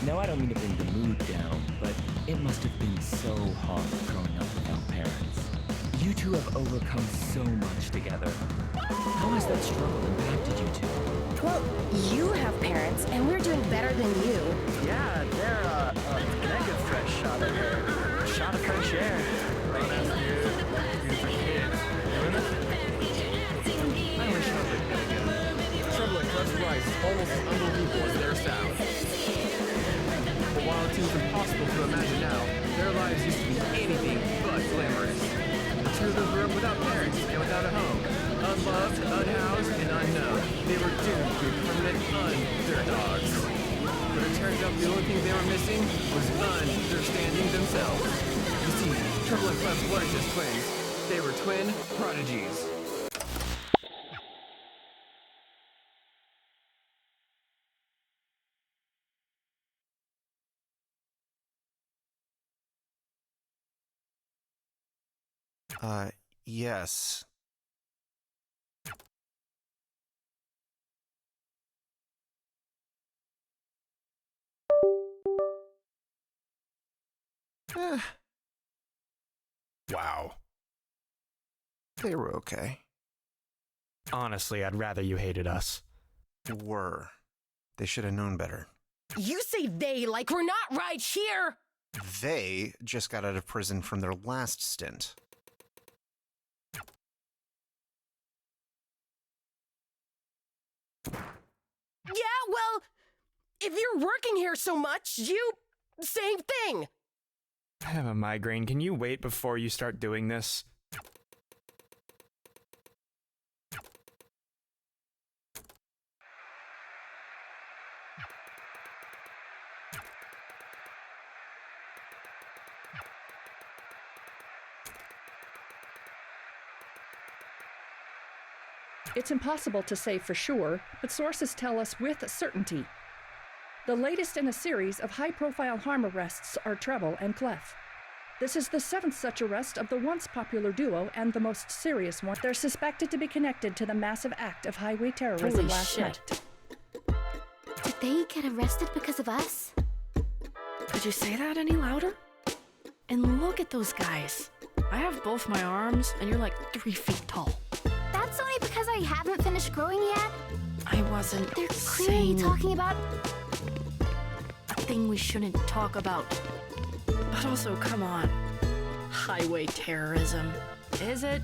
Now, I don't mean to bring the mood down, but it must have been so hard growing up without parents. You two have overcome so much together. How has that struggle impacted you two? Well, you have parents, and we're doing better than you. Yeah, they're a mega fresh shot of air. Shot of fresh air. Right now, dude. These are kids. Doing it? I wish I was like that again. Trouble at Clef's Rise is almost as unbelievable as their sound. But while it seems impossible to imagine now, their lives used to be anything but glamorous. The two of them grew up without parents and without a home. Unloved, unhoused, and unknown. They were doomed to be permanent underdogs. But it turns out the only thing they were missing was understanding themselves. You see, Trouble and Clef weren't just twins. They were twin prodigies. Yes. Wow. They were okay. Honestly, I'd rather you hated us. Were. They should have known better. You say they like we're not right here! They just got out of prison from their last stint. Yeah, well, if you're working here so much, same thing! I have a migraine. Can you wait before you start doing this? It's impossible to say for sure, but sources tell us with certainty. The latest in a series of high-profile harm arrests are Treble and Clef. This is the 7th such arrest of the once popular duo and the most serious one. They're suspected to be connected to the massive act of highway terrorism Holy last shit. night. Did they get arrested because of us? Could you say that any louder? And look at those guys. I have both my arms, and you're like 3 feet tall. That's only because I haven't finished growing yet. I wasn't They're clearly saying talking about... a thing we shouldn't talk about. But also, come on. Highway terrorism. Is it?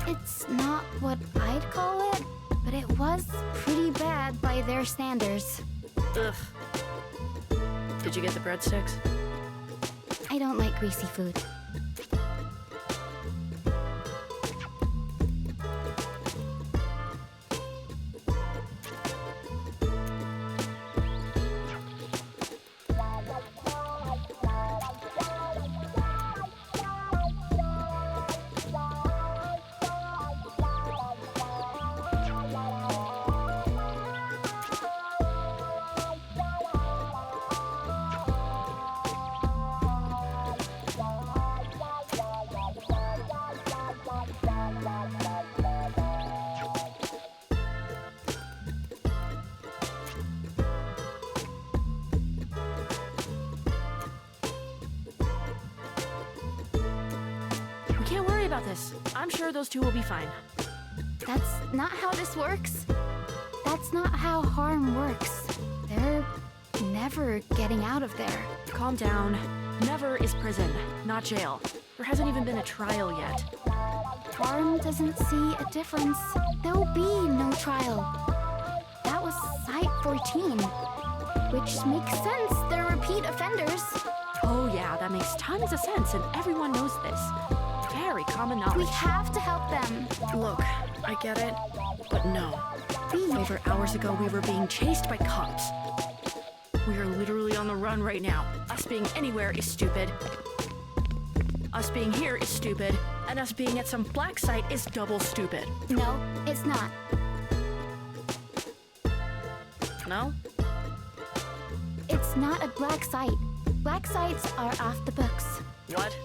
It's not what I'd call it, but it was pretty bad by their standards. Ugh. Did you get the breadsticks? I don't like greasy food. About this. I'm sure those two will be fine. That's not how this works. That's not how harm works. They're never getting out of there. Calm down. Never is prison, not jail. There hasn't even been a trial yet. Harm doesn't see a difference. There'll be no trial. That was Site 14, which makes sense. They're repeat offenders. Oh yeah, that makes tons of sense, and everyone knows this. Very common knowledge. We have to help them. Look, I get it, but no. Over hours ago, we were being chased by cops. We are literally on the run right now. Us being anywhere is stupid. Us being here is stupid. And us being at some black site is double stupid. No, it's not. No? It's not a black site. Black sites are off the books. What?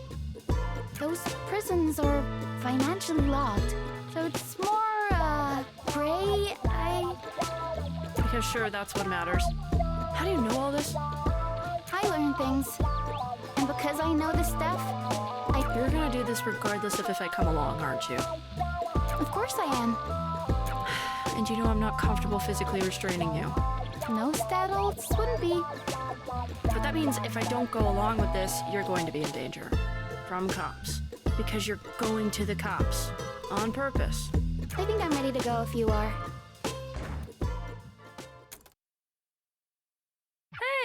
Those prisons are financially logged, so it's more, gray, Because sure, that's what matters. How do you know all this? certain things. And because I know this stuff, You're gonna do this regardless of if I come along, aren't you? of course I am. And you know I'm not comfortable physically restraining you. Most adults wouldn't be. But that means if I don't go along with this, you're going to be in danger. From cops. Because you're going to the cops. On purpose. I think I'm ready to go if you are.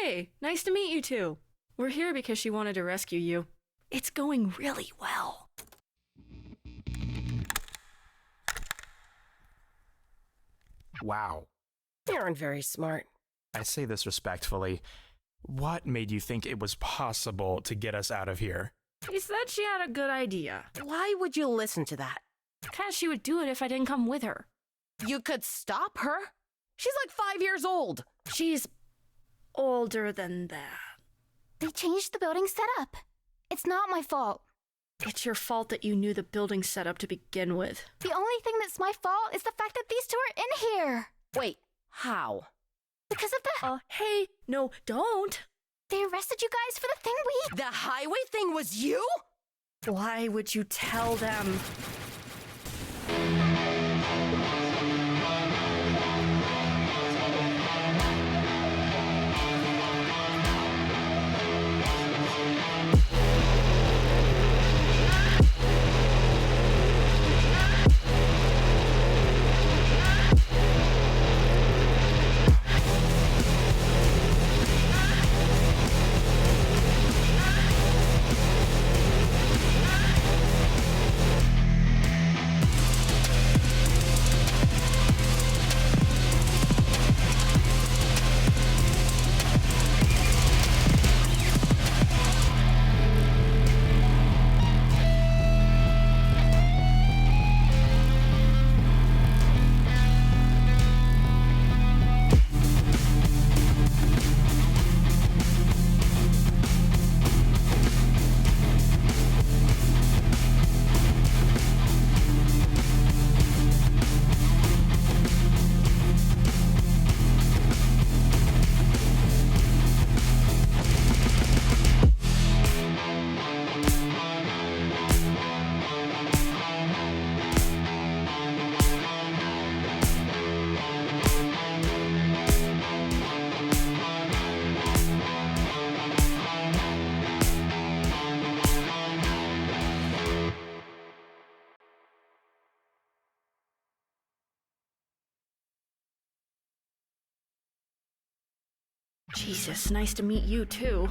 Hey, nice to meet you two. We're here because she wanted to rescue you. It's going really well. Wow. You aren't very smart. I say this respectfully. What made you think it was possible to get us out of here? She said she had a good idea. Why would you listen to that? Because she would do it if I didn't come with her. You could stop her? She's like 5 years old. She's older than that. They changed the building setup. It's not my fault. It's your fault that you knew the building setup to begin with. The only thing that's my fault is the fact that these two are in here. Wait, how? Because of the... Hey, no, don't. They arrested you guys for the thing we... The highway thing was you? Why would you tell them? Jesus, nice to meet you too.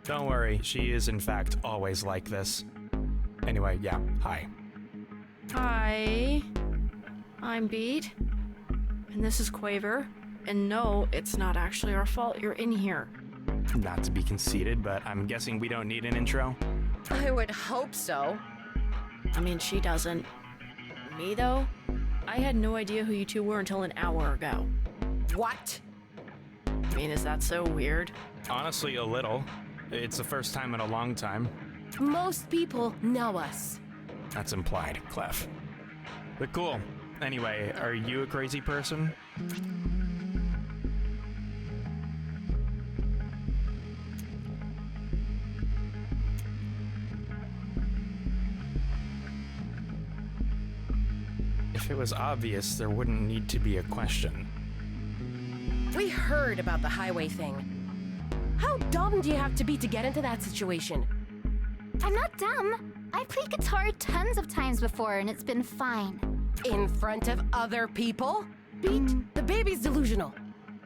Don't worry, she is in fact always like this. Anyway, yeah, hi. Hi. I'm Beat. And this is Quaver. And no, it's not actually our fault you're in here. Not to be conceited, but I'm guessing we don't need an intro? I would hope so. I mean, she doesn't. Me, though? I had no idea who you two were until an hour ago. What? I mean, is that so weird? Honestly, a little. It's the first time in a long time. Most people know us. That's implied, Clef. But cool. Anyway, are you a crazy person? If it was obvious, there wouldn't need to be a question. We heard about the highway thing. How dumb do you have to be to get into that situation? I'm not dumb. I've played guitar tons of times before and it's been fine. In front of other people? Beat, the baby's delusional.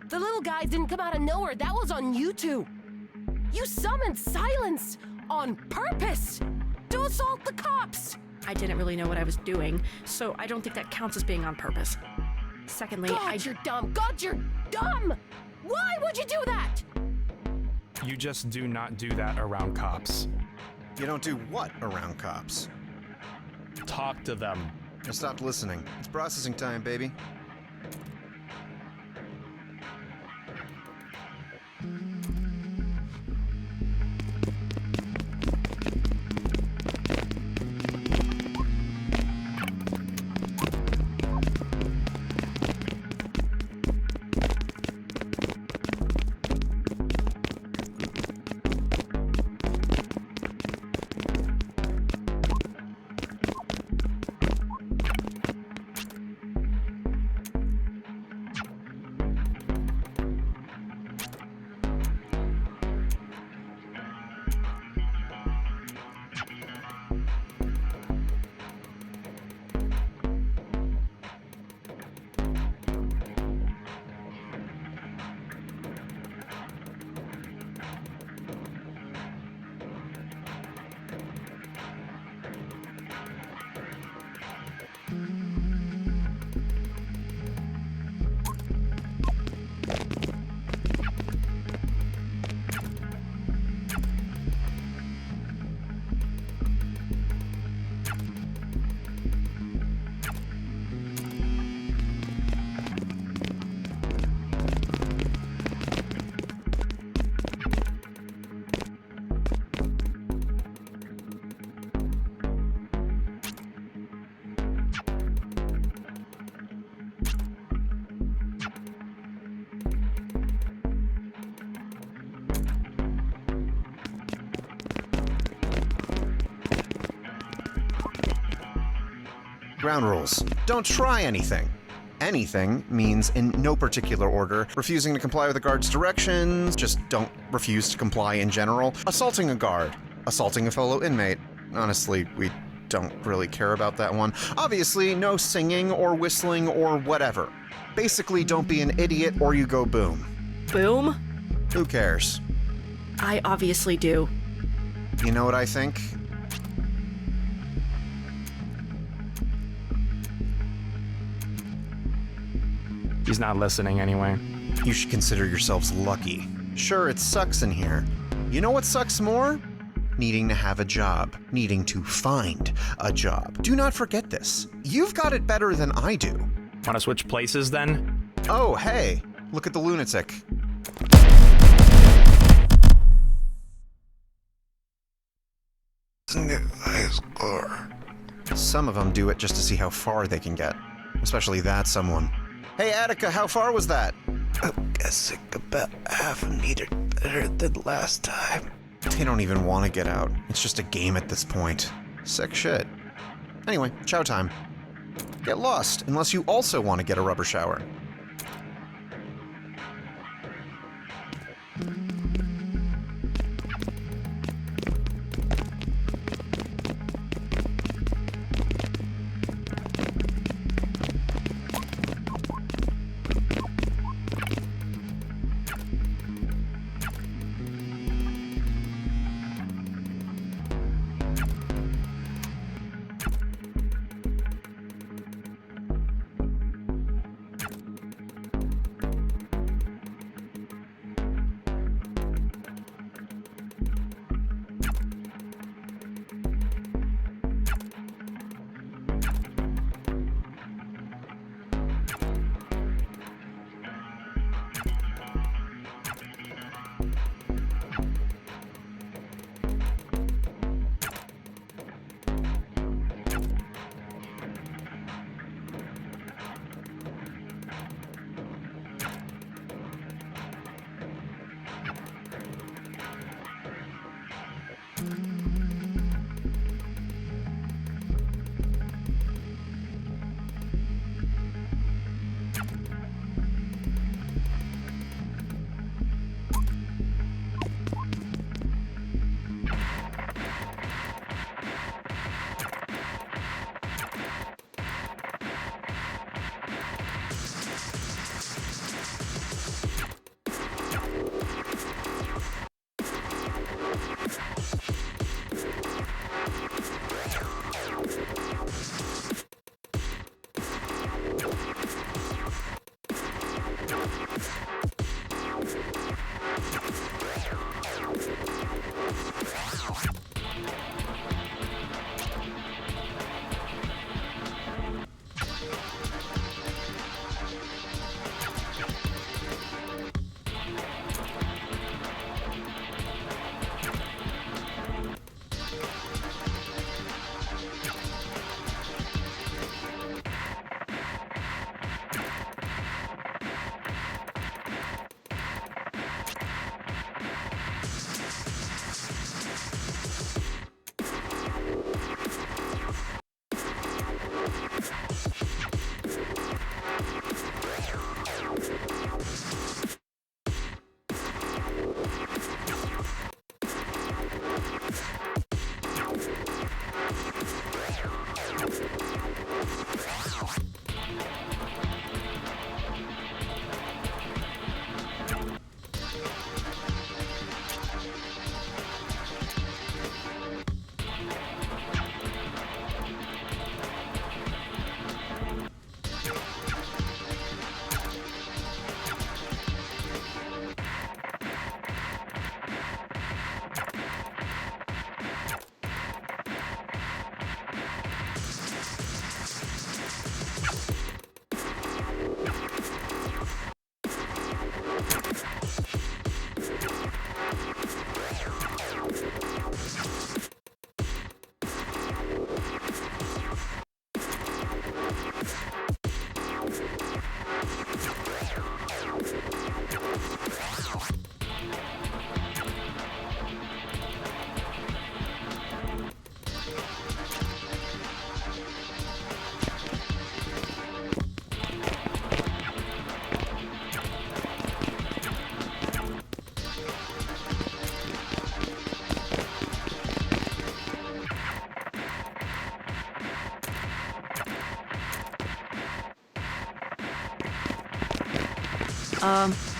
The little guys didn't come out of nowhere. That was on you two. You summoned silence on purpose to assault the cops. I didn't really know what I was doing, so I don't think that counts as being on purpose. Secondly, God, you're dumb. God, you're dumb. Why would you do that? You just do not do that around cops. You don't do what around cops? Talk to them. I stopped listening. It's processing time, baby. Ground rules. Don't try anything. Anything means in no particular order. Refusing to comply with the guard's directions, just don't refuse to comply in general. Assaulting a guard. Assaulting a fellow inmate. Honestly, we don't really care about that one. Obviously, no singing or whistling or whatever. Basically, don't be an idiot or you go boom. Boom? Who cares? I obviously do. You know what I think? He's not listening anyway. You should consider yourselves lucky. Sure, it sucks in here. You know what sucks more? Needing to have a job. Needing to find a job. Do not forget this. You've got it better than I do. Wanna switch places then? Oh, hey, look at the lunatic. Some of them do it just to see how far they can get. Especially that someone. Hey, Attica, how far was that? I'm guessing about half a meter better than last time. They don't even want to get out. It's just a game at this point. Sick shit. Anyway, chow time. Get lost, unless you also want to get a rubber shower.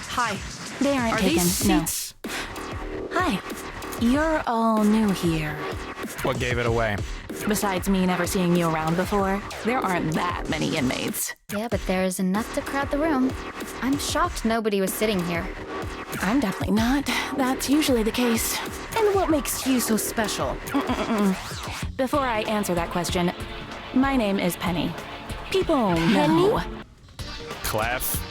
Hi. They aren't Are taken, these no. seats? Hi. You're all new here. What gave it away? Besides me never seeing you around before, there aren't that many inmates. Yeah, but there's enough to crowd the room. I'm shocked nobody was sitting here. I'm definitely not. That's usually the case. And what makes you so special? Before I answer that question, my name is Penny. People know. Clef?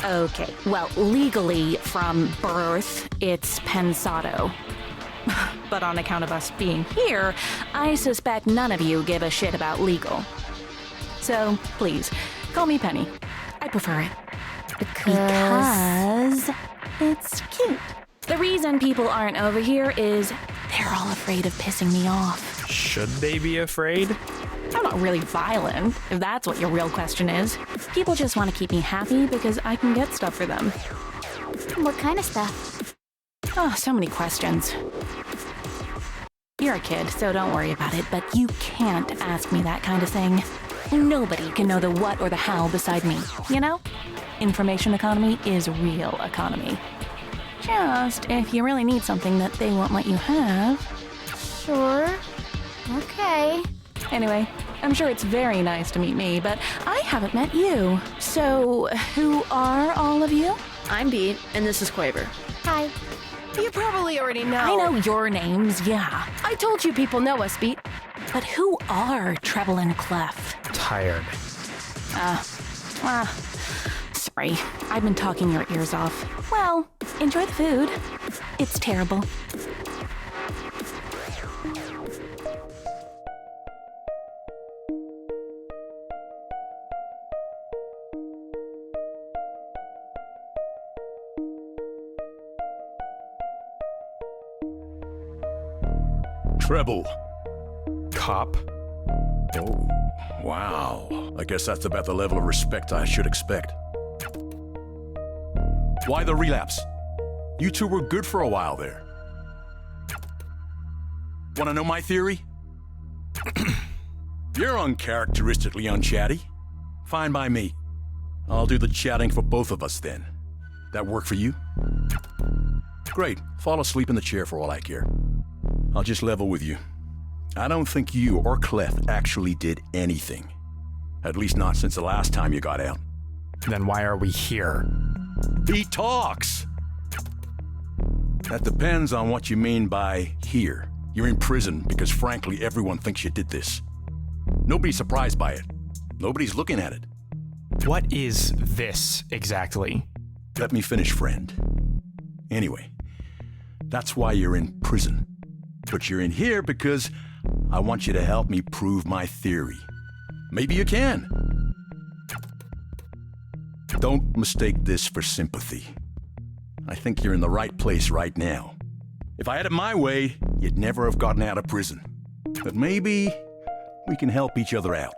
Okay, well, legally, from birth, it's Pensado. But on account of us being here, I suspect none of you give a shit about legal. So, please, call me Penny. I prefer it. Because it's cute. The reason people aren't over here is they're all afraid of pissing me off. Should they be afraid? I'm not really violent, if that's what your real question is. People just want to keep me happy because I can get stuff for them. What kind of stuff? Oh, so many questions. You're a kid, so don't worry about it, but you can't ask me that kind of thing. Nobody can know the what or the how beside me, you know? Information economy is real economy. Just if you really need something that they won't let you have. Sure. Okay. Anyway, I'm sure it's very nice to meet me, but I haven't met you. So, who are all of you? I'm Beat, and this is Quaver. Hi. You probably already know. I know your names, yeah. I told you people know us, Beat. But who are Treble and Clef? Tired. Sorry, I've been talking your ears off. Well, enjoy the food. It's terrible. Treble. Cop? Oh, wow. I guess that's about the level of respect I should expect. Why the relapse? You two were good for a while there. Want to know my theory? You're uncharacteristically unchatty. Fine by me. I'll do the chatting for both of us then. That work for you? Great. Fall asleep in the chair for all I care. I'll just level with you. I don't think you or Clef actually did anything. At least not since the last time you got out. Then why are we here? He talks! That depends on what you mean by here. You're in prison because frankly everyone thinks you did this. Nobody's surprised by it. Nobody's looking at it. What is this exactly? Let me finish, friend. Anyway, that's why you're in prison. But you're in here because I want you to help me prove my theory. Maybe you can. Don't mistake this for sympathy. I think you're in the right place right now. If I had it my way, you'd never have gotten out of prison. But maybe we can help each other out.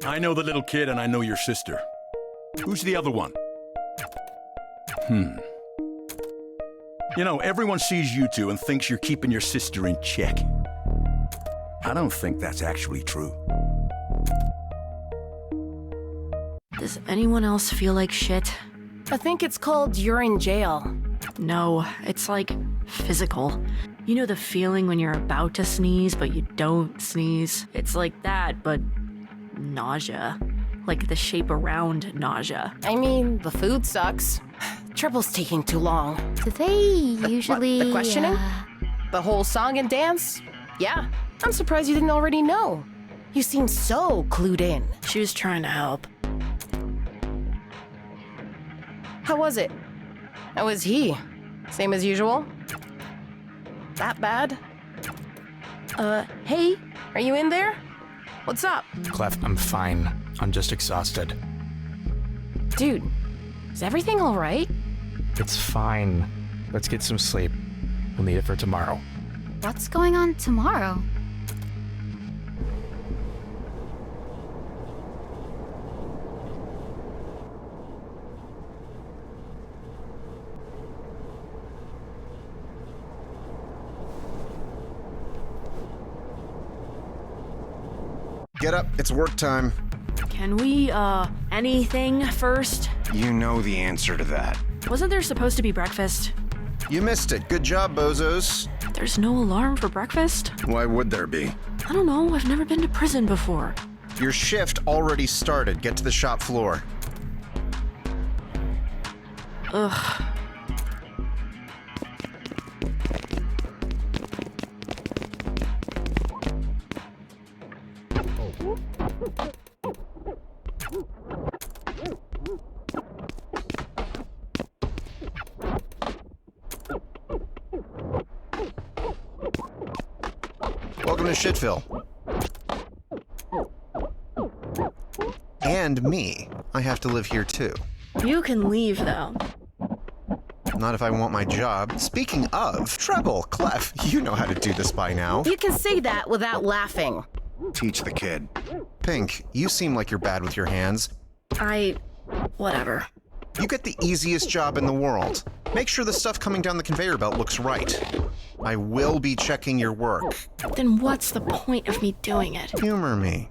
I know the little kid and I know your sister. Who's the other one? You know, everyone sees you two and thinks you're keeping your sister in check. I don't think that's actually true. Does anyone else feel like shit? I think it's called you're in jail. No, it's like physical. You know the feeling when you're about to sneeze, but you don't sneeze? It's like that, but nausea. Like the shape around nausea. I mean, the food sucks. Treble's taking too long. Do they usually... What, the questioning? The whole song and dance? Yeah. I'm surprised you didn't already know. You seem so clued in. She was trying to help. How was it? How was he? Same as usual? That bad? Hey, are you in there? What's up? Clef, I'm fine. I'm just exhausted. Dude, is everything all right? It's fine. Let's get some sleep. We'll need it for tomorrow. What's going on tomorrow? Get up, it's work time. Can we, anything first? You know the answer to that. Wasn't there supposed to be breakfast? You missed it. Good job, bozos. There's no alarm for breakfast? Why would there be? I don't know, I've never been to prison before. Your shift already started. Get to the shop floor. Ugh. Welcome to Shitville. And me. I have to live here too. You can leave, though. Not if I want my job. Speaking of, Treble, Clef, you know how to do this by now. You can say that without laughing. Teach the kid. Pink, you seem like you're bad with your hands. Whatever. You get the easiest job in the world. Make sure the stuff coming down the conveyor belt looks right. I will be checking your work. Then what's the point of me doing it? Humor me.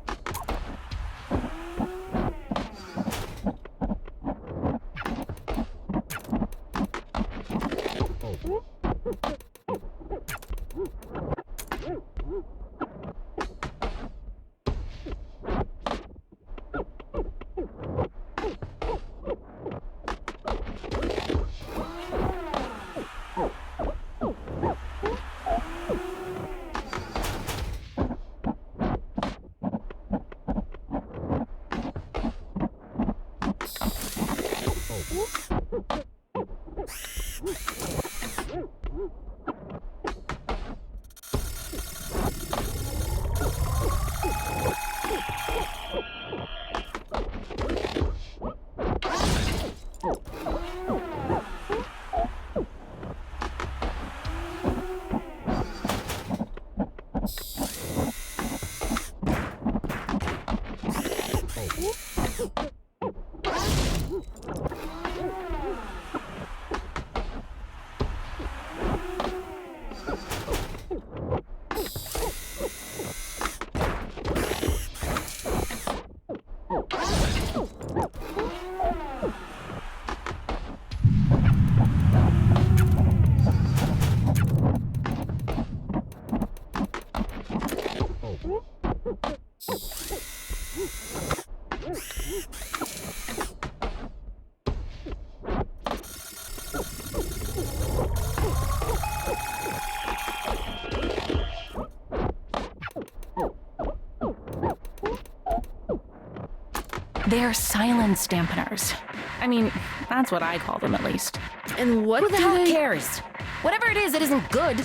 They're silence dampeners. I mean, that's what I call them, at least. And what Who the hell cares? Whatever it isn't good.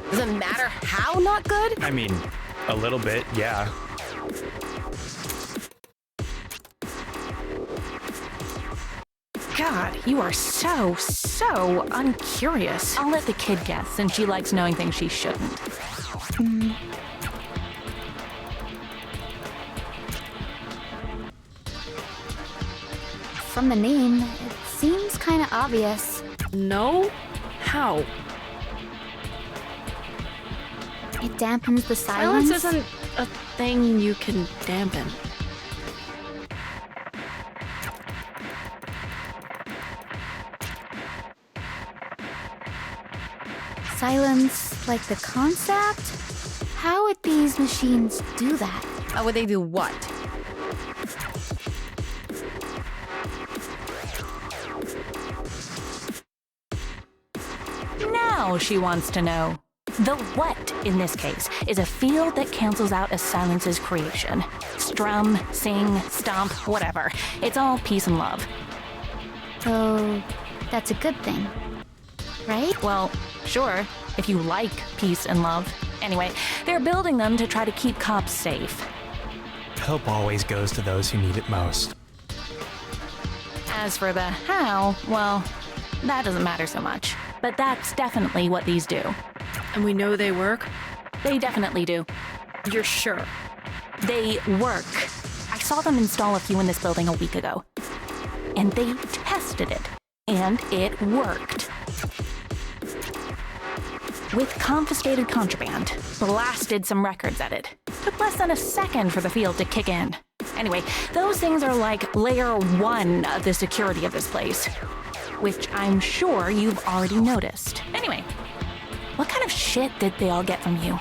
Does it matter how not good? I mean, a little bit, yeah. God, you are so uncurious. I'll let the kid guess, since she likes knowing things she shouldn't. From the name, it seems kind of obvious. No? How? It dampens the silence. Silence isn't a thing you can dampen. Silence, like the concept? How would these machines do that? How would they do what? Now she wants to know. The what, in this case, is a field that cancels out a silence's creation. Strum, sing, stomp, whatever. It's all peace and love. So, that's a good thing, right? Well, sure, if you like peace and love. Anyway, they're building them to try to keep cops safe. Help always goes to those who need it most. As for the how, well, that doesn't matter so much. But that's definitely what these do. And we know they work? They definitely do. You're sure? They work. I saw them install a few in this building a week ago. And they tested it. And it worked. With confiscated contraband, blasted some records at it. took less than a second for the field to kick in. Anyway, those things are like layer 1 of the security of this place, which I'm sure you've already noticed. Anyway, what kind of shit did they all get from you?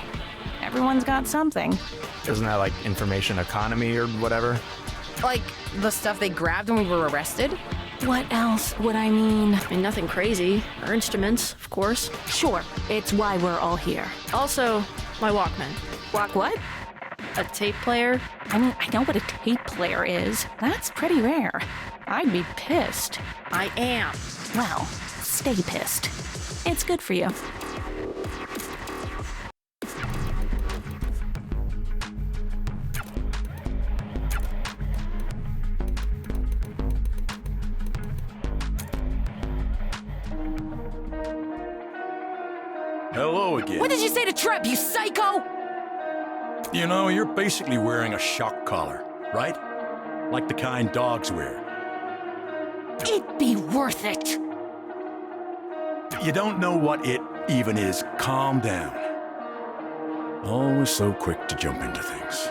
Everyone's got something. Isn't that like information economy or whatever? Like the stuff they grabbed when we were arrested? What else would I mean? I mean, nothing crazy. Our instruments, of course. Sure, it's why we're all here. Also, my Walkman. Walk what? A tape player. I mean, I know what a tape player is. That's pretty rare. I'd be pissed. I am. Well, stay pissed. It's good for you. Hello again. What did you say to Treb, you psycho? You know, you're basically wearing a shock collar, right? Like the kind dogs wear. It'd be worth it. You don't know what it even is. Calm down. Always so quick to jump into things.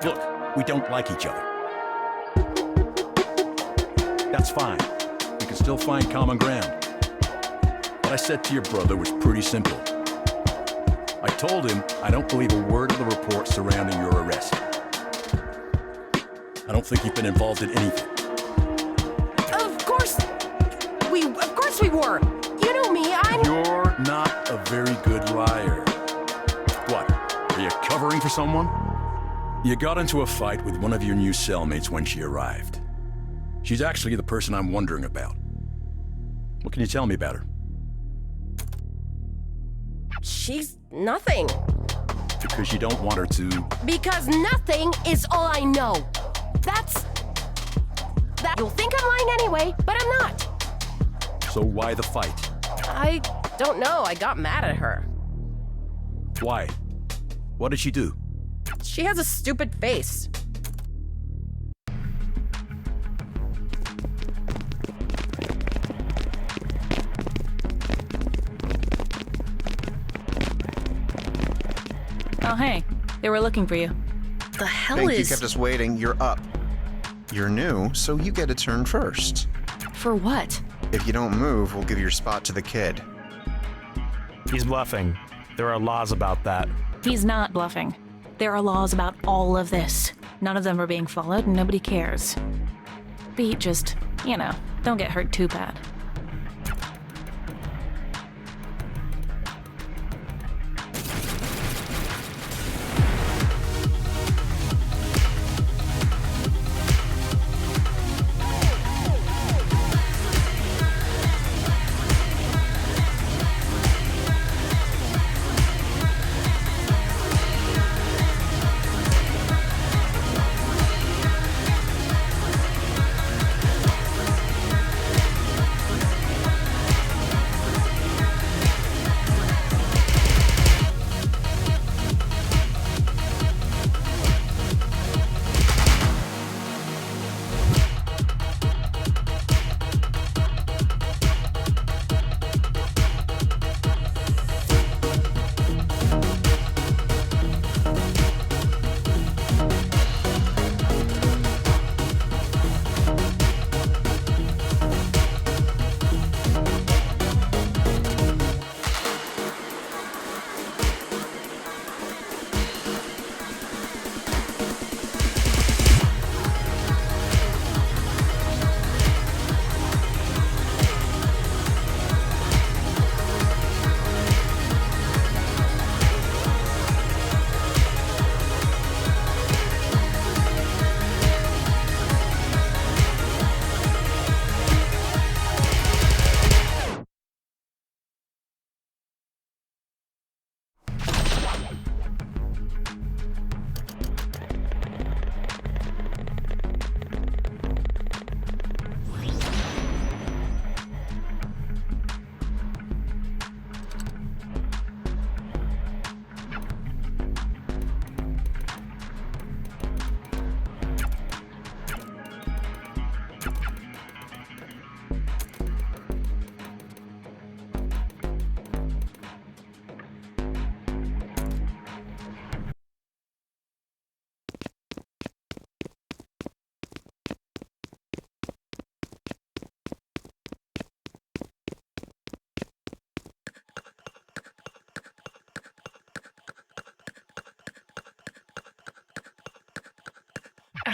Look, we don't like each other. That's fine. We can still find common ground. What I said to your brother was pretty simple. I told him I don't believe a word of the report surrounding your arrest. I don't think you've been involved in anything. Of course we were. You know me, I'm... You're not a very good liar. What, are you covering for someone? You got into a fight with one of your new cellmates when she arrived. She's actually the person I'm wondering about. What can you tell me about her? She's nothing. Because you don't want her to... Because nothing is all I know. That you'll think I'm lying anyway, but I'm not. So why the fight? I don't know. I got mad at her. Why? What did she do? She has a stupid face. Oh, hey. They were looking for you. The hell Thank is... you kept us waiting. You're up. You're new, so you get a turn first. For what? If you don't move, we'll give your spot to the kid. He's bluffing. There are laws about that. He's not bluffing. There are laws about all of this. None of them are being followed, and nobody cares. Beat just, don't get hurt too bad.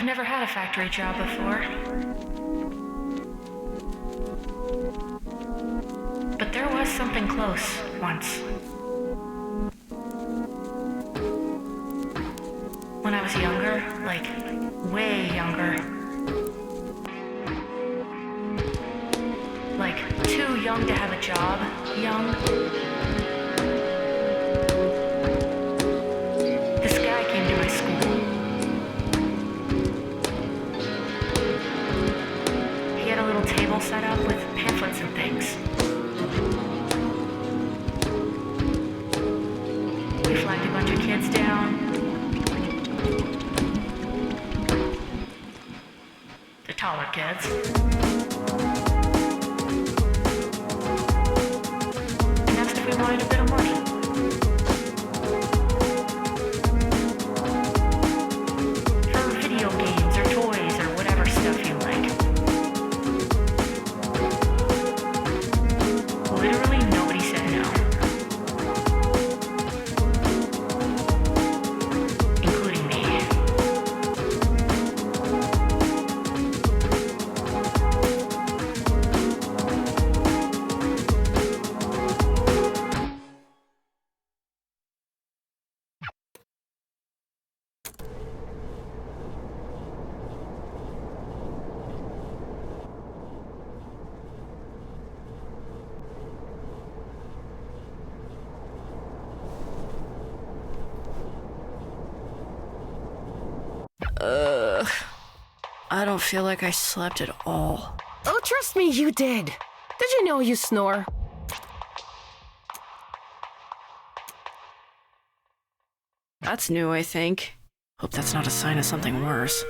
never had a factory job before. But there was something close once. When I was younger, like way younger. Like too young to have a job, young. This guy came to my school. He had a little table set up with pamphlets and things. We flagged a bunch of kids down. The taller kids. And asked if we wanted a bit of money. For video games or toys or whatever stuff you like. Literally nobody said no. Including me. I don't feel like I slept at all. Oh, trust me, you did. Did you know you snore? That's new, I think. Hope that's not a sign of something worse.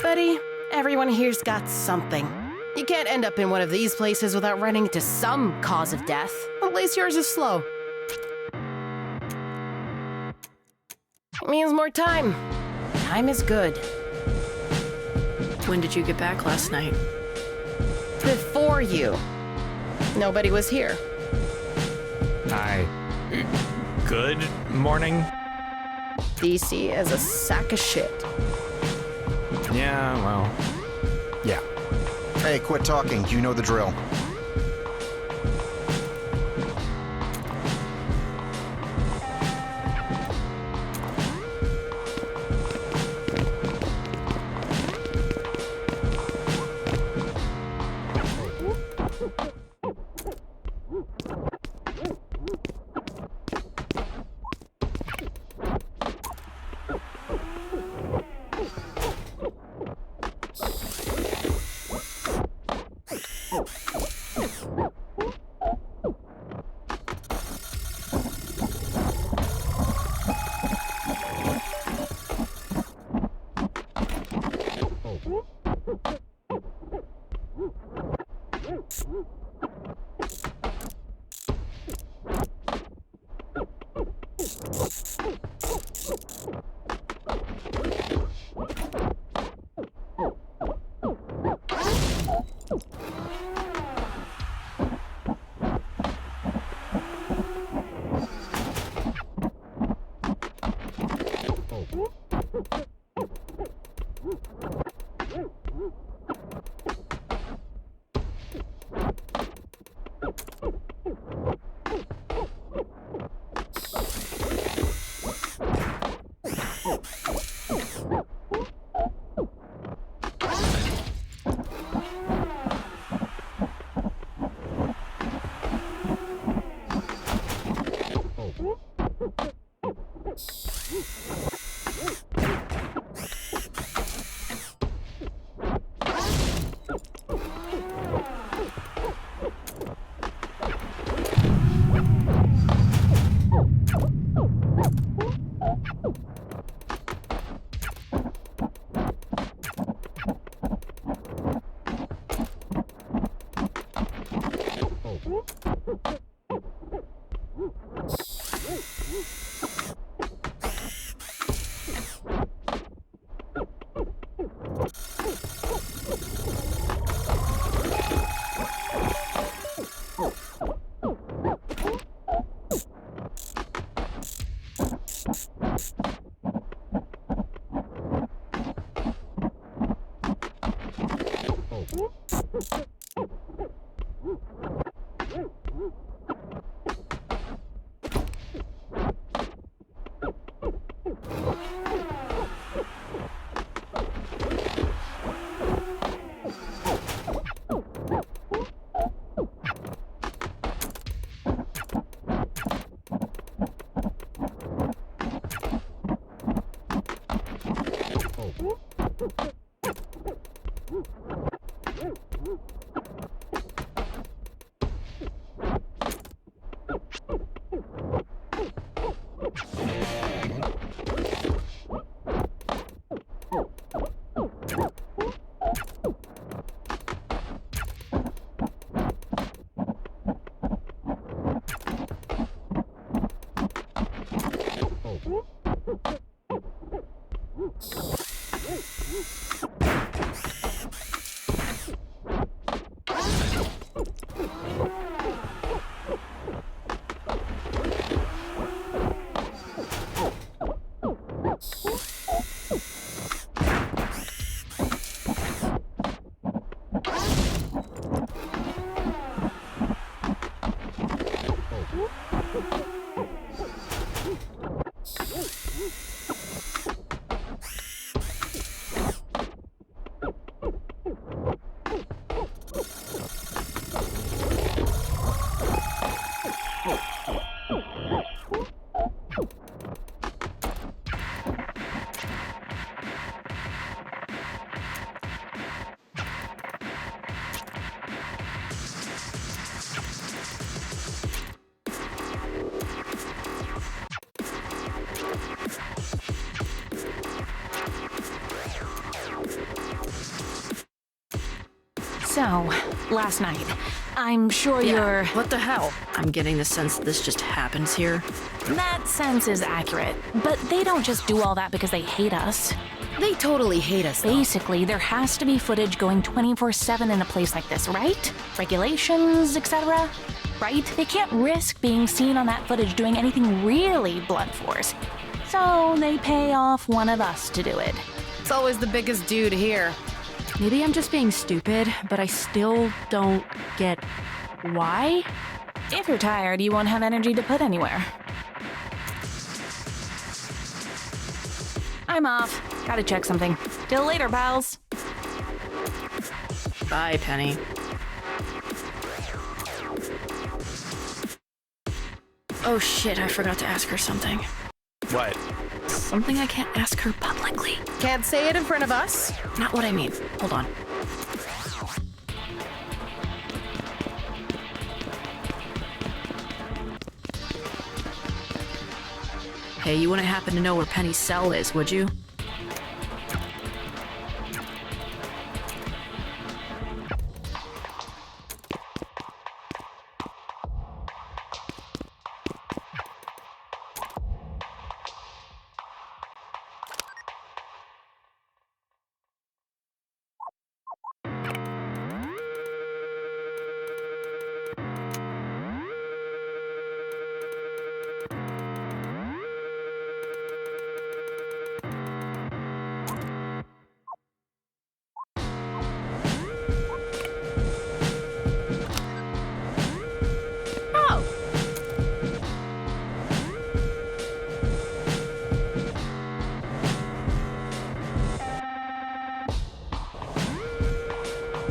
Buddy, everyone here's got something. You can't end up in one of these places without running into some cause of death. At least yours is slow. It means more time. Time is good. When did you get back last night? Before you. Nobody was here. Hi. Good morning? DC as a sack of shit. Yeah, well, yeah. Hey, quit talking. You know the drill. So, last night, I'm sure you're... What the hell? I'm getting the sense that this just happens here. That sense is accurate, but they don't just do all that because they hate us. They totally hate us, though. Basically, there has to be footage going 24/7 in a place like this, right? Regulations, etc. Right? They can't risk being seen on that footage doing anything really blunt force. So they pay off one of us to do it. It's always the biggest dude here. Maybe I'm just being stupid, but I still don't get why. If you're tired, you won't have energy to put anywhere. I'm off. Gotta check something. Till later, pals. Bye, Penny. Oh shit, I forgot to ask her something. What? Something I can't ask her publicly. Can't say it in front of us? Not what I mean. Hold on. Hey, you wouldn't happen to know where Penny's cell is, would you?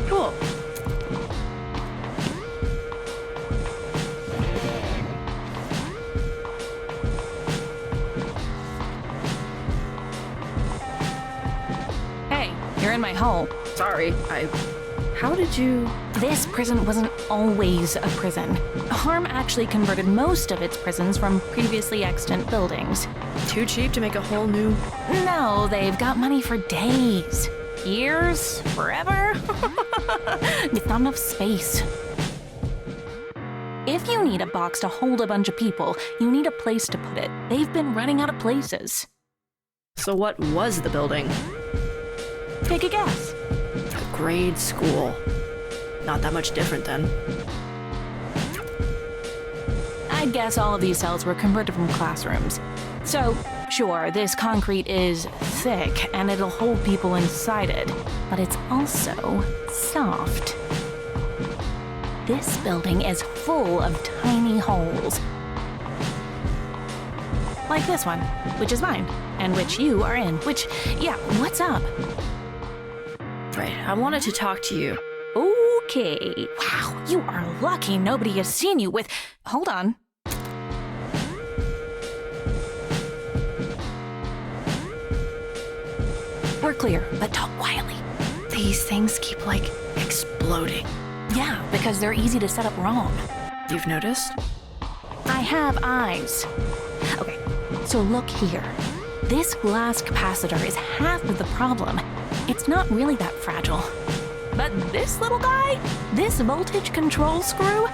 Cool. Hey, you're in my hole. Sorry, How did you... This prison wasn't always a prison. Harm actually converted most of its prisons from previously extant buildings. Too cheap to make a whole new... No, they've got money for days. Years? Forever? It's not enough space. If you need a box to hold a bunch of people, you need a place to put it. They've been running out of places. So what was the building? Take a guess. A grade school. Not that much different then. I'd guess all of these cells were converted from classrooms. So, Sure, this concrete is thick and it'll hold people inside it, but it's also soft. This building is full of tiny holes. Like this one, which is mine, and which you are in, which, yeah, what's up? Right, I wanted to talk to you. Okay. Wow, you are lucky nobody has seen you with... Hold on. We're clear, but talk quietly. These things keep, like, exploding. Yeah, because they're easy to set up wrong. You've noticed? I have eyes. Okay, so look here. This glass capacitor is half of the problem. It's not really that fragile. But this little guy, this voltage control screw,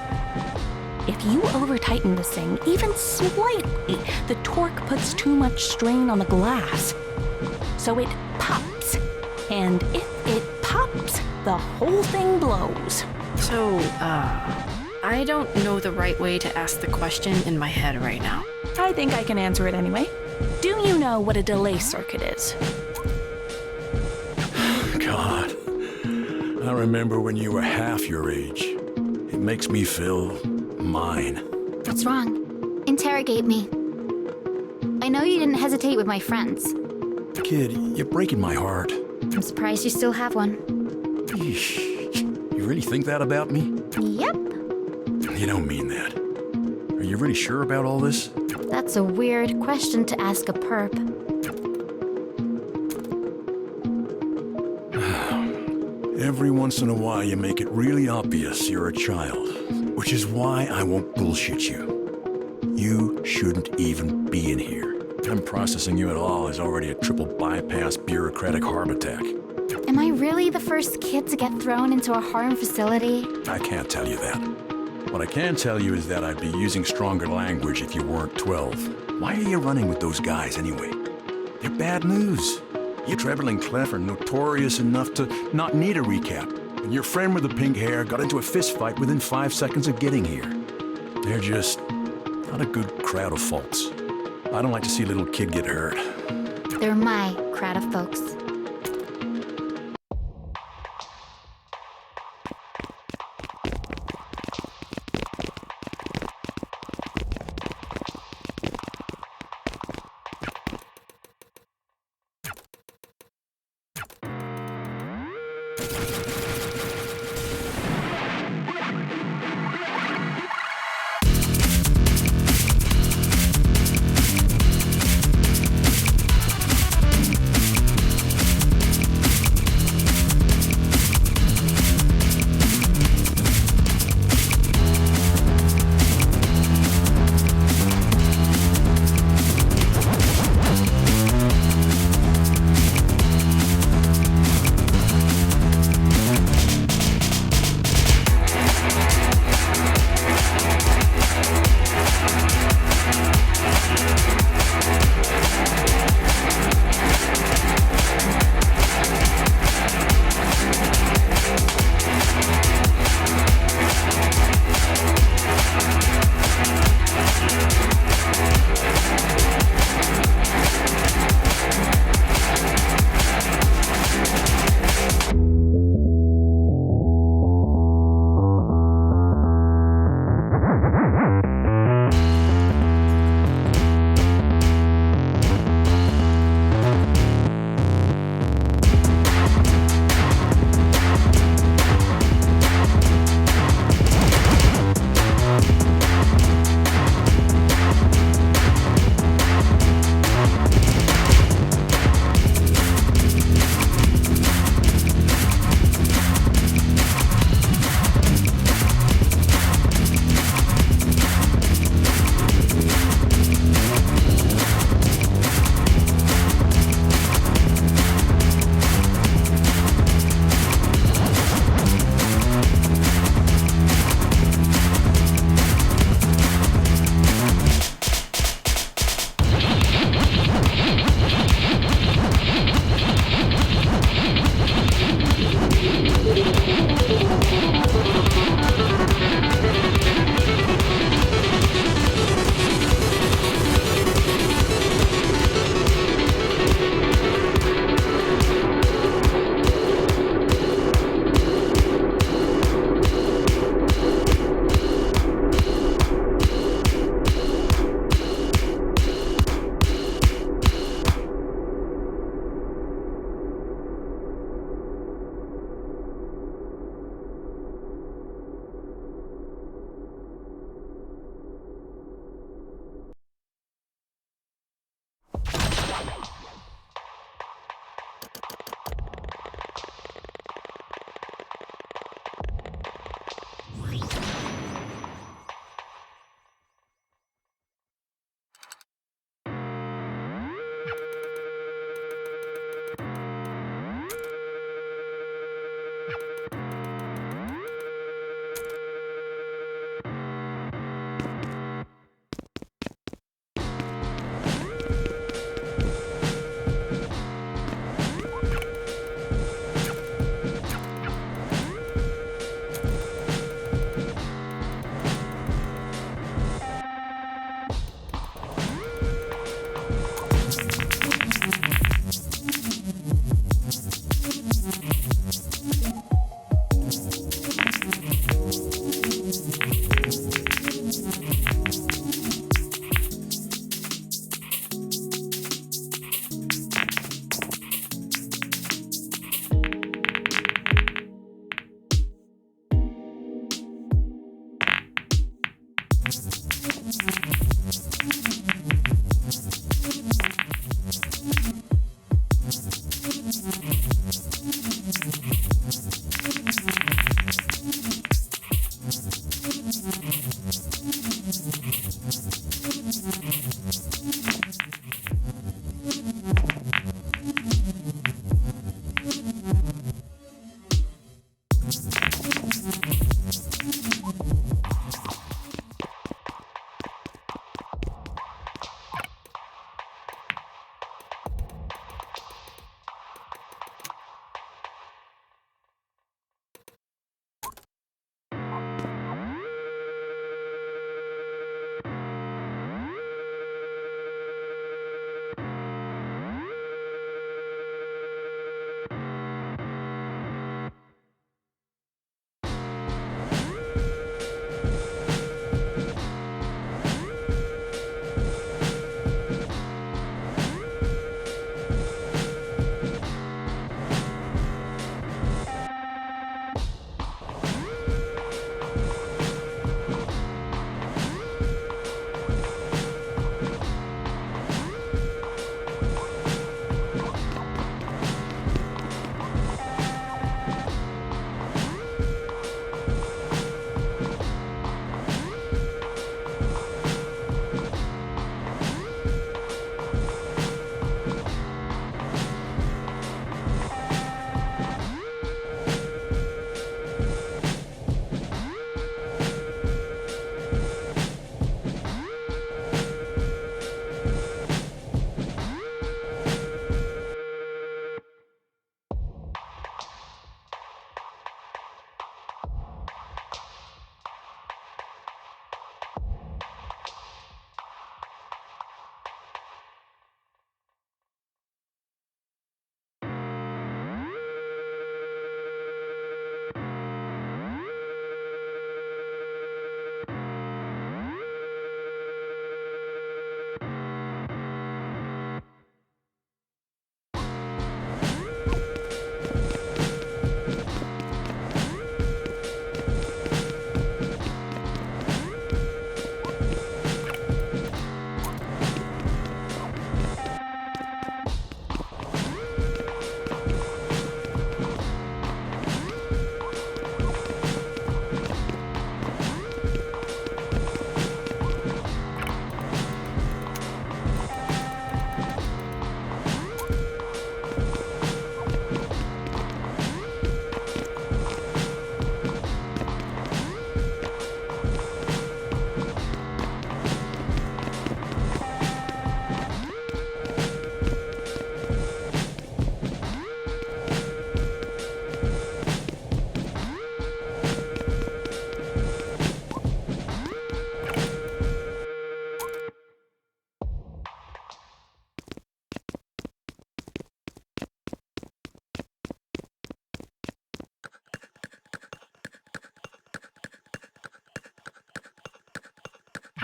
if you over-tighten this thing even slightly, the torque puts too much strain on the glass. So it pops. And if it pops, the whole thing blows. So, I don't know the right way to ask the question in my head right now. I think I can answer it anyway. Do you know what a delay circuit is? God. I remember when you were half your age. It makes me feel mine. What's wrong? Interrogate me. I know you didn't hesitate with my friends. Kid, you're breaking my heart. I'm surprised you still have one. Eesh. You really think that about me? Yep. You don't mean that. Are you really sure about all this? That's a weird question to ask a perp. Every once in a while you make it really obvious you're a child, which is why I won't bullshit you. You shouldn't even be in here. Them processing you at all is already a triple bypass bureaucratic heart attack. Am I really the first kid to get thrown into a harm facility? I can't tell you that. What I can tell you is that I'd be using stronger language if you weren't 12. Why are you running with those guys anyway? They're bad news. You, Trevor and Clef, are notorious enough to not need a recap. And your friend with the pink hair got into a fist fight within 5 seconds of getting here. They're just not a good crowd of folks. I don't like to see a little kid get hurt. They're my crowd of folks.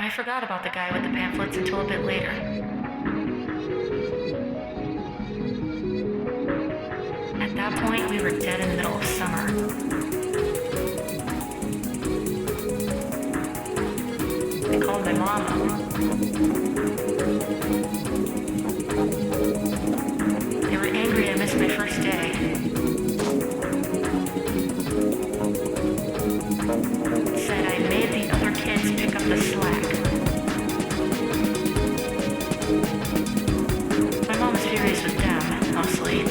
I forgot about the guy with the pamphlets until a bit later. At that point, we were dead in the middle of summer. I called my mom up. They were angry I missed my first day. Said I made the other kids pick up the slack. My mom was furious with them, mostly.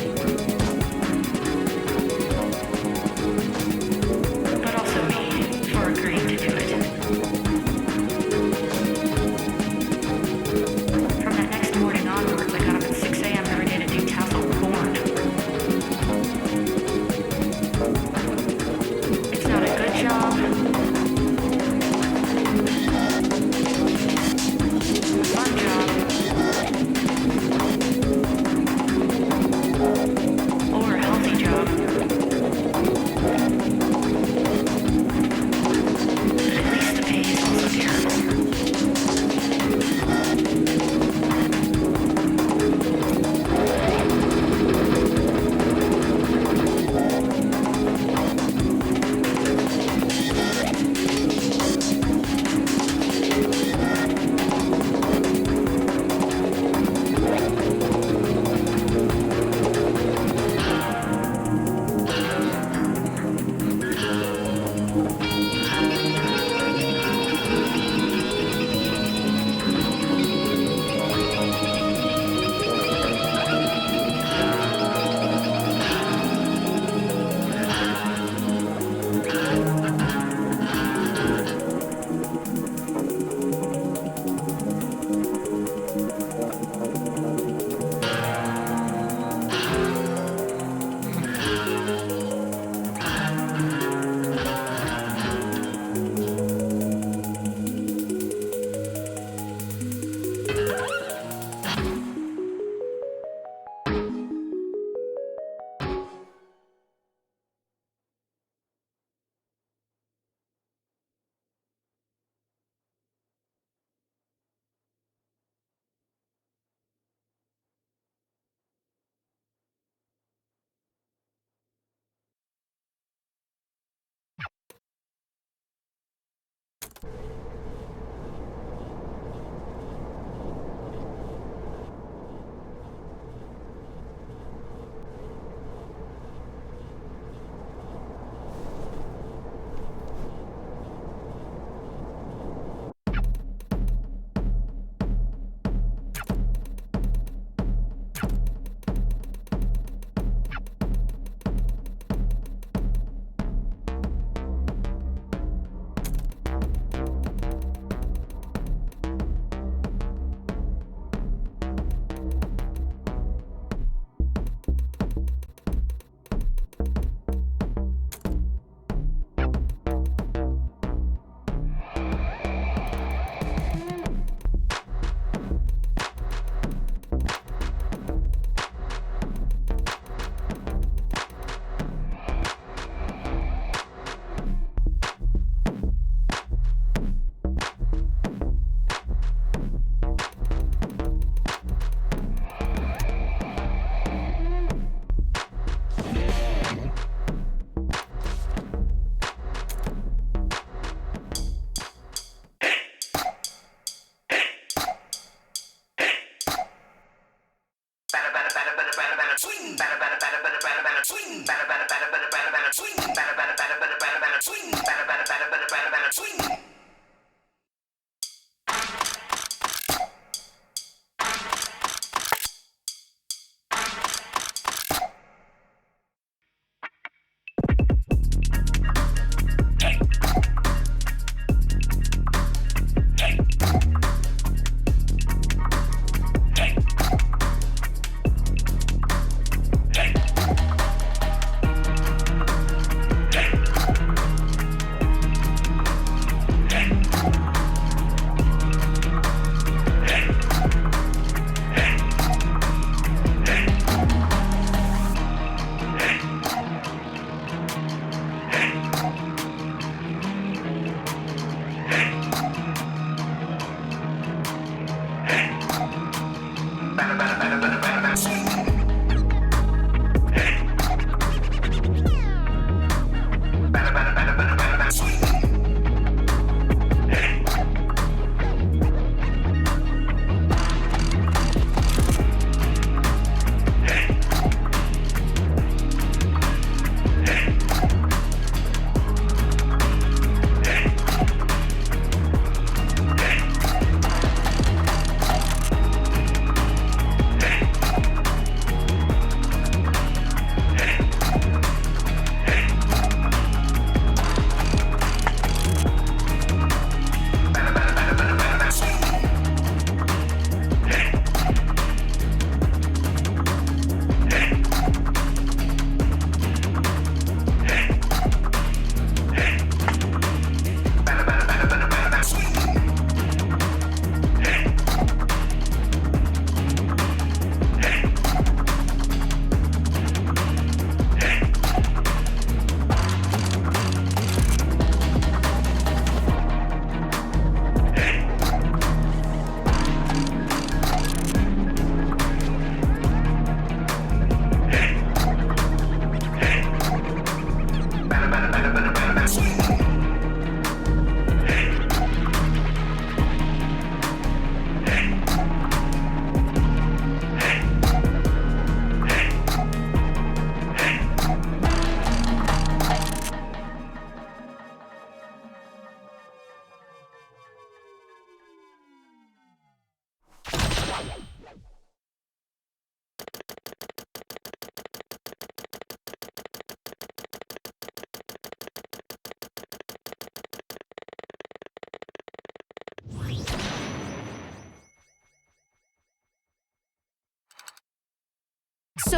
But also me, for agreeing to do it. From that next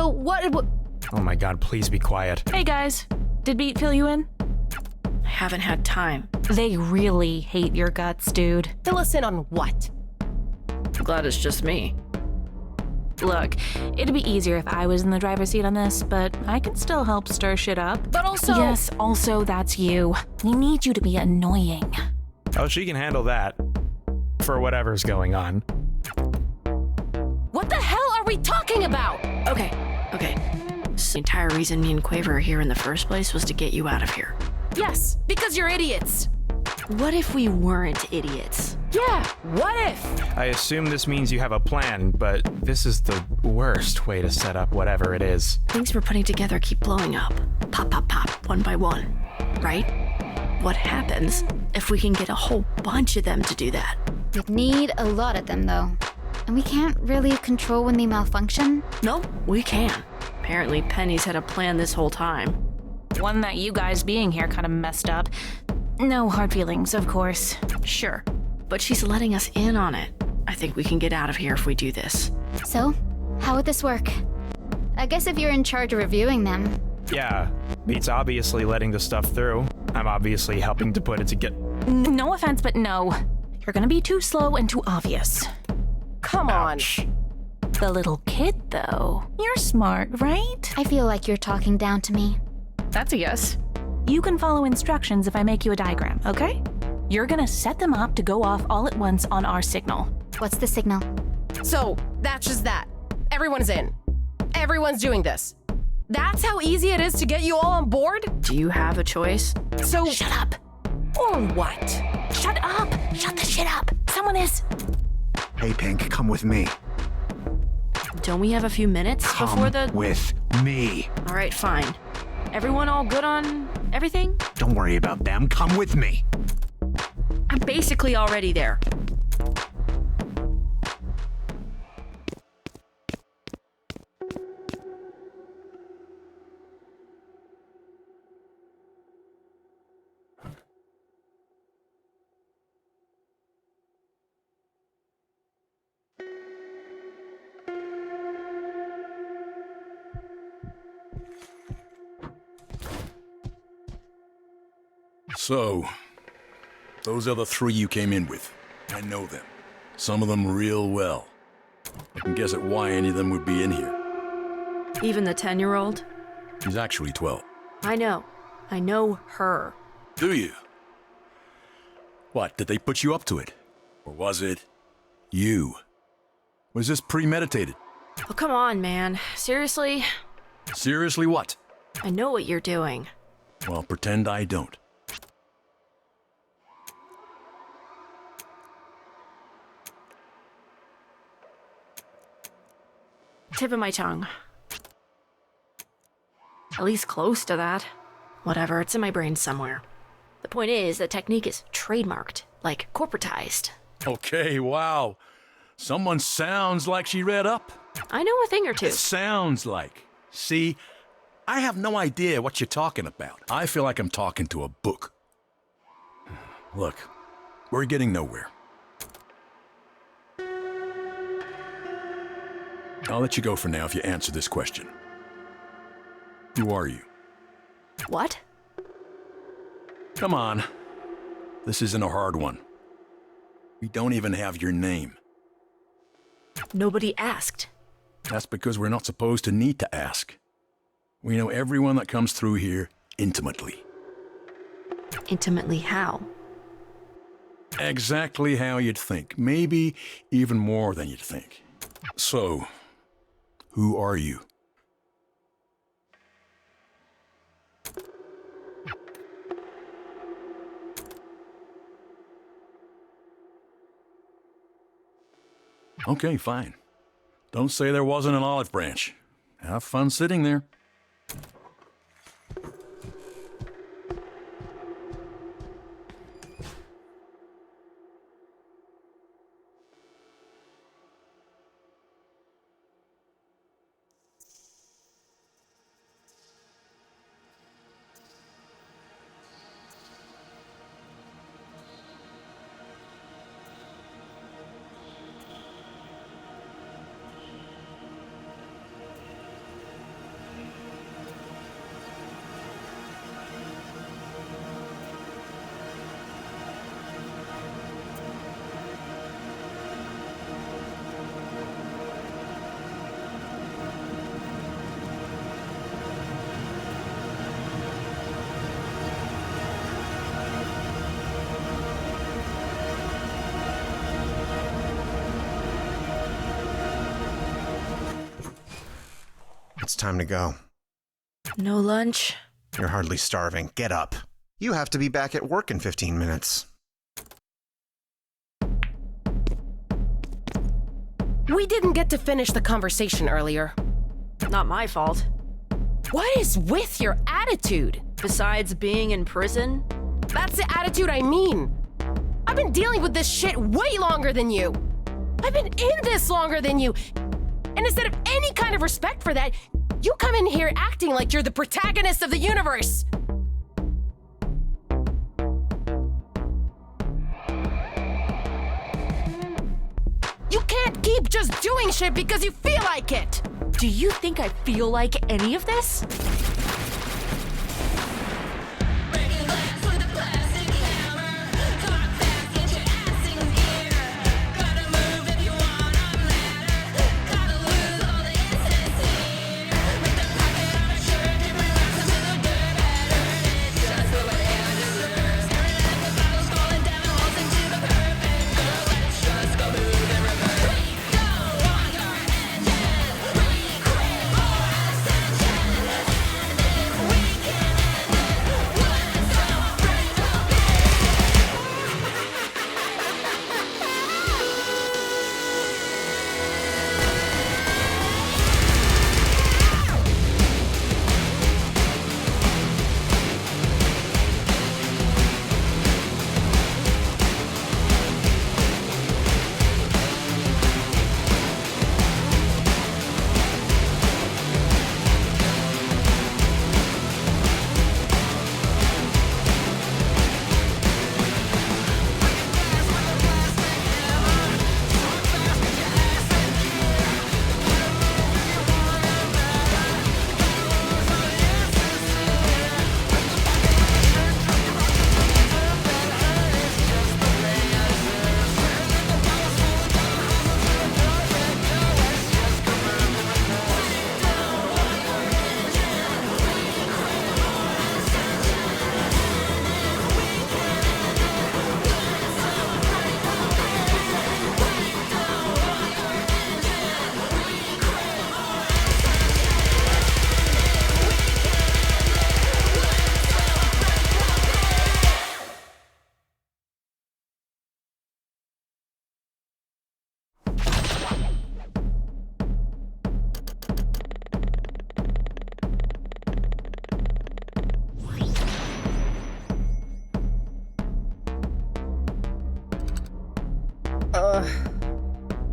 So what? Oh my god, please be quiet. Hey guys, did Beat fill you in? I haven't had time. They really hate your guts, dude. Fill us in on what? I'm glad it's just me. Look, it'd be easier if I was in the driver's seat on this, but I can still help stir shit up. But also... Yes, also that's you. We need you to be annoying. Oh, she can handle that. For whatever's going on. What the hell are we talking about? Okay. The entire reason me and Quaver are here in the first place was to get you out of here. Yes, because you're idiots. What if we weren't idiots? Yeah, what if? I assume this means you have a plan, but this is the worst way to set up whatever it is. Things we're putting together keep blowing up. Pop, pop, pop, one by one. Right? What happens if we can get a whole bunch of them to do that? We'd need a lot of them, though. And we can't really control when they malfunction. No, we can. Apparently Penny's had a plan this whole time. One that you guys being here kind of messed up. No hard feelings, of course. Sure, but she's letting us in on it. I think we can get out of here if we do this. So, how would this work? I guess if you're in charge of reviewing them. Yeah, Beat's obviously letting the stuff through. I'm obviously helping to put it together. No offense, but no. You're gonna be too slow and too obvious. Come on. The little kid, though. You're smart, right? I feel like you're talking down to me. That's a yes. You can follow instructions if I make you a diagram, okay? You're gonna set them up to go off all at once on our signal. What's the signal? So, that's just that. Everyone's in. Everyone's doing this. That's how easy it is to get you all on board? Do you have a choice? So... Shut up. Or what? Shut up. Shut the shit up. Someone is... Hey, Pink, come with me. Don't we have a few minutes before the... with me. All right, fine. Everyone all good on everything? Don't worry about them. Come with me. I'm basically already there. So, those are the three you came in with. I know them. Some of them real well. I can guess at why any of them would be in here. Even the 10-year-old? She's actually 12. I know. I know her. Do you? What, did they put you up to it? Or was it you? Was this premeditated? Oh, come on, man. Seriously? Seriously what? I know what you're doing. Well, pretend I don't. Tip of my tongue. At least close to that. Whatever, it's in my brain somewhere. The point is, the technique is trademarked, like corporatized. Okay, wow. Someone sounds like she read up. I know a thing or two. It sounds like. See, I have no idea what you're talking about. I feel like I'm talking to a book. Look, we're getting nowhere. I'll let you go for now if you answer this question. Who are you? What? Come on. This isn't a hard one. We don't even have your name. Nobody asked. That's because we're not supposed to need to ask. We know everyone that comes through here intimately. Intimately how? Exactly how you'd think. Maybe even more than you'd think. So, who are you? Okay, fine. Don't say there wasn't an olive branch. Have fun sitting there. time to go. No lunch? You're hardly starving. Get up. You have to be back at work in 15 minutes. We didn't get to finish the conversation earlier. Not my fault. What is with your attitude? Besides being in prison? That's the attitude I mean. I've been dealing with this shit way longer than you. I've been in this longer than you. And instead of any kind of respect for that, you come in here acting like you're the protagonist of the universe. You can't keep just doing shit because you feel like it. Do you think I feel like any of this?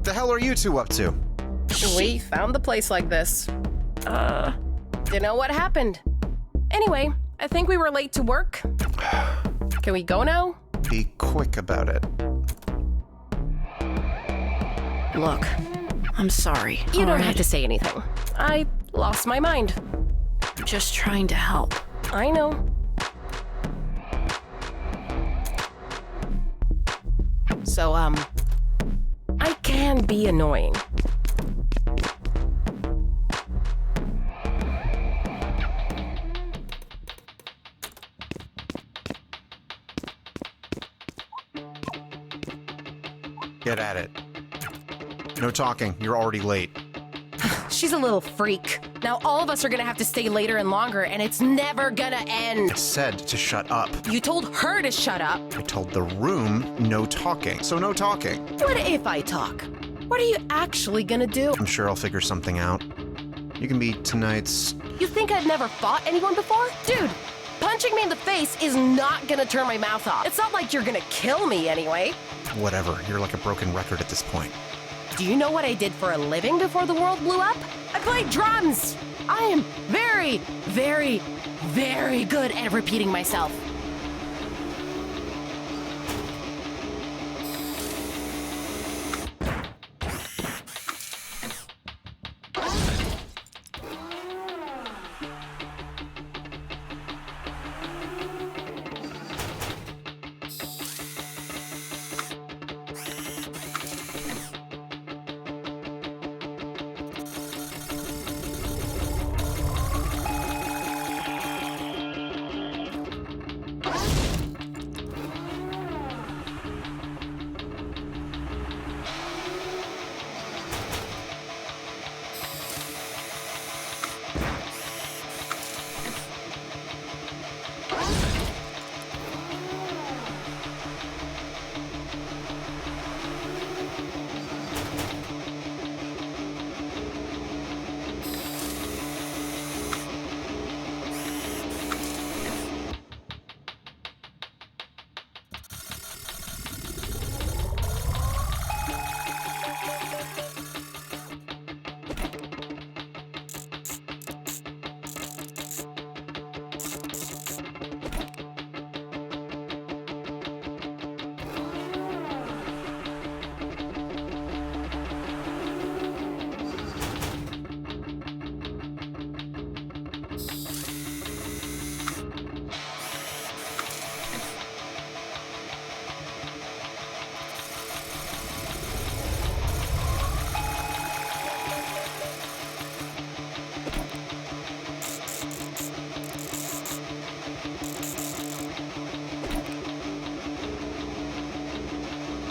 The hell are you two up to? We found the place like this. Didn't know what happened. Anyway, I think we were late to work. Can we go now? Be quick about it. Look, I'm sorry. You don't have to say anything. I lost my mind. I'm just trying to help. I know. So, I can be annoying. Get at it. No talking. You're already late. She's a little freak. Now all of us are gonna have to stay later and longer, and it's never gonna end. I said to shut up. You told her to shut up. I told the room no talking, so no talking. What if I talk? What are you actually gonna do? I'm sure I'll figure something out. You can be tonight's... You think I've never fought anyone before? Dude, punching me in the face is not gonna turn my mouth off. It's not like you're gonna kill me anyway. Whatever, you're like a broken record at this point. Do you know what I did for a living before the world blew up? I played drums! I am very, very, very good at repeating myself.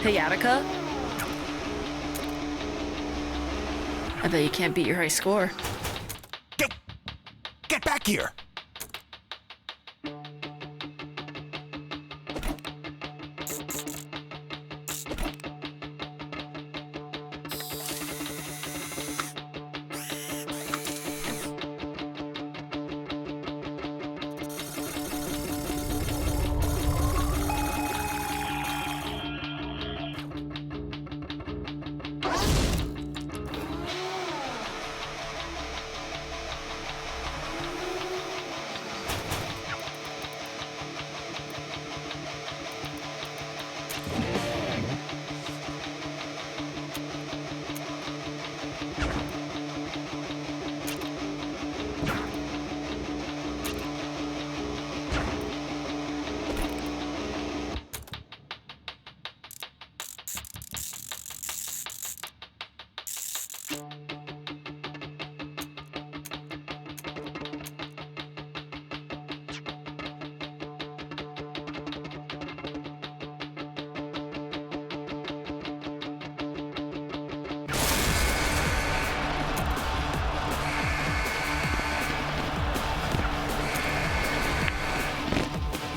Hey, Attica? I bet you can't beat your high score. Get back here!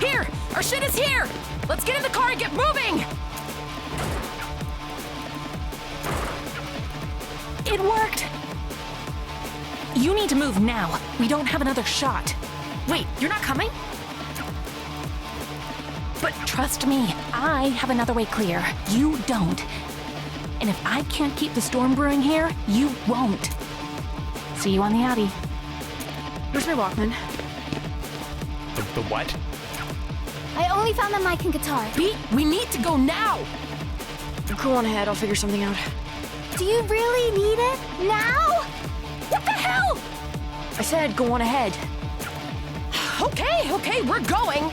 Here! Our shit is here! Let's get in the car and get moving! It worked! You need to move now. We don't have another shot. Wait, you're not coming? But trust me, I have another way clear. You don't. And if I can't keep the storm brewing here, you won't. See you on the Audi. Where's my Walkman? The what? I only found the mic and guitar. Pete, we need to go now! Go on ahead, I'll figure something out. Do you really need it? Now? What the hell? I said go on ahead. Okay, we're going!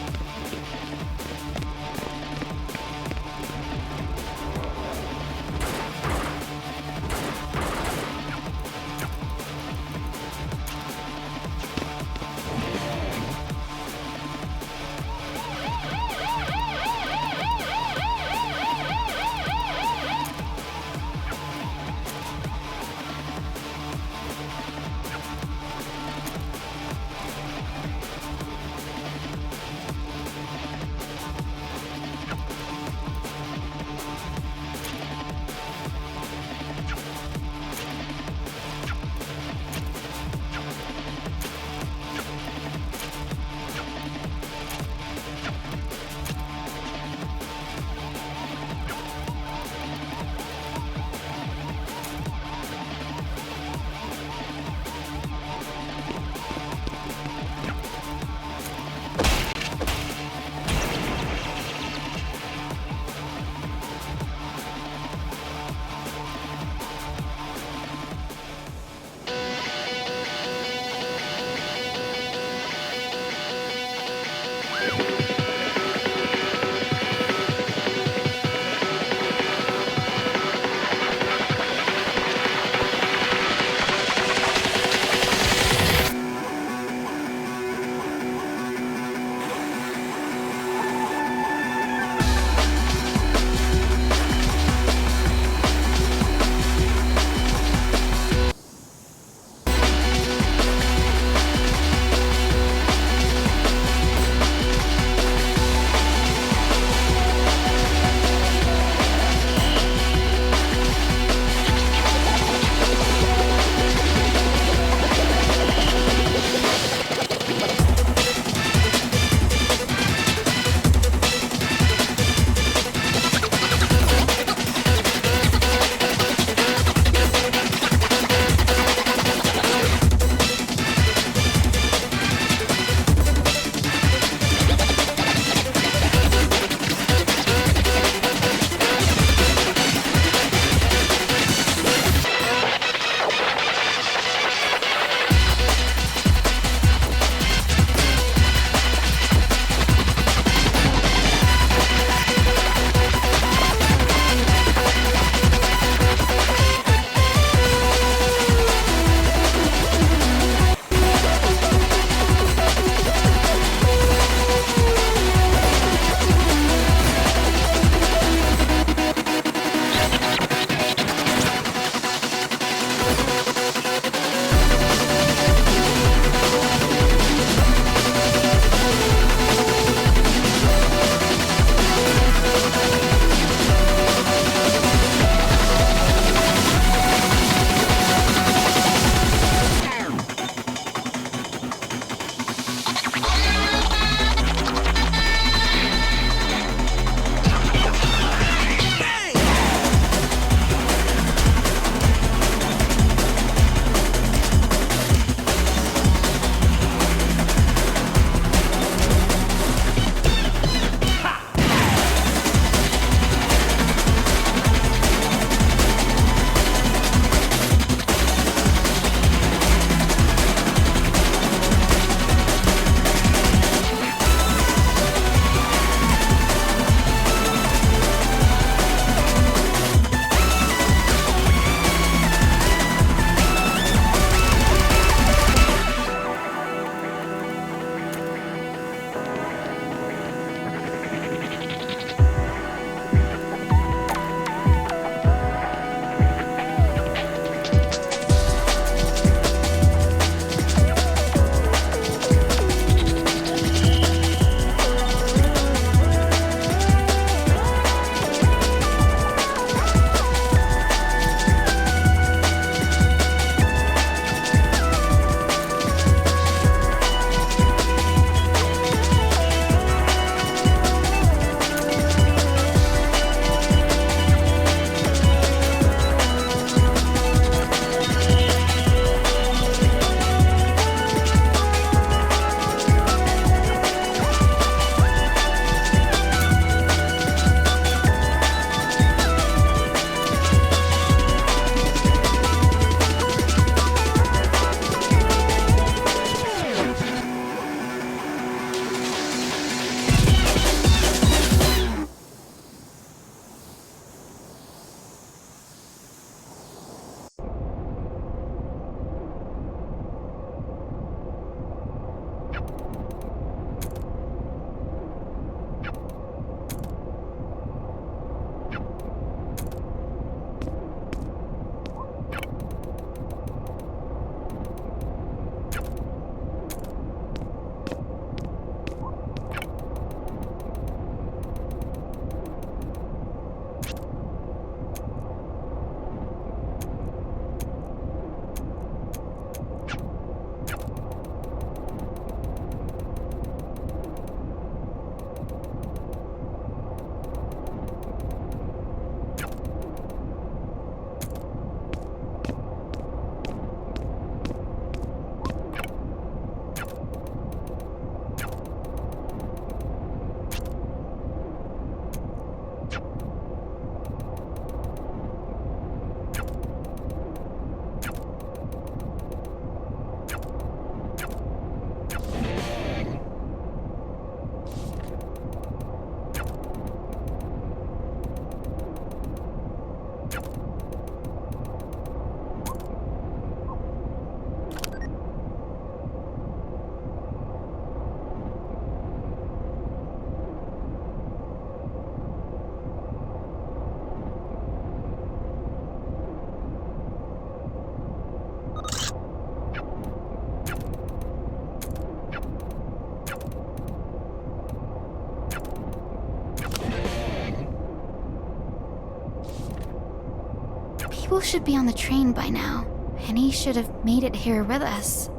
People should be on the train by now, and he should have made it here with us.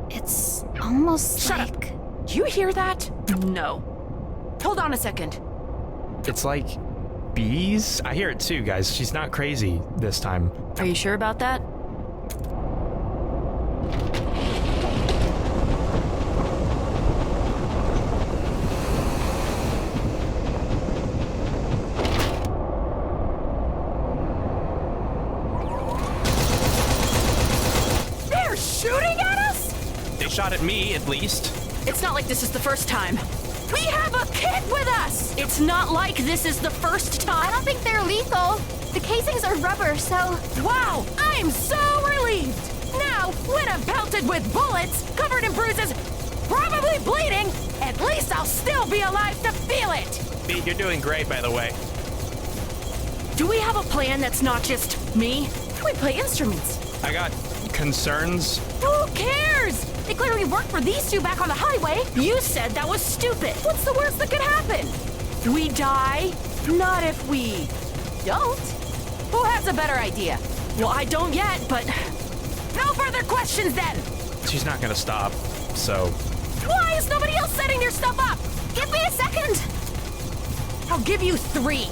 It's almost Shut like... up! Do you hear that? No. Hold on a second. It's like bees? I hear it too, guys. She's not crazy this time. Are you sure about that? They're shooting at us? They shot at me, at least. It's not like this is the first time. We have a kid with us! It's not like this is the first I time. don't think they're lethal. The casings are rubber, so... Wow! I'm so relieved! Now, when I'm pelted with bullets, covered in bruises, probably bleeding, at least I'll still be alive to feel it! Pete, you're doing great, by the way. Do we have a plan that's not just me? We play instruments. I got concerns. Who cares? They clearly worked for these two back on the highway. You said that was stupid. What's the worst that could happen? We die? Not if we don't. Who has a better idea? Well, I don't yet, but No further questions then! She's not gonna stop, so... Why is nobody else setting their stuff up? Give me a second! I'll give you 3.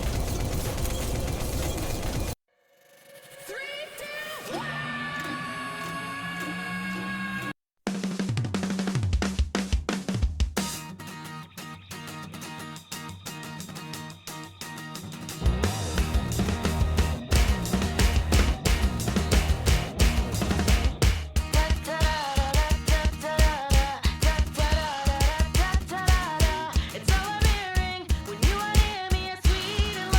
It's all I'm hearing when you are near me, a sweet and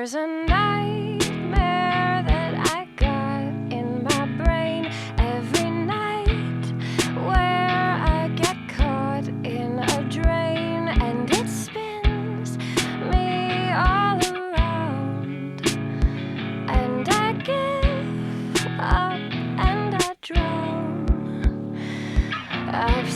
There's a nightmare that I got in my brain every night where I get caught in a drain and it spins me all around and I give up and I drown. I've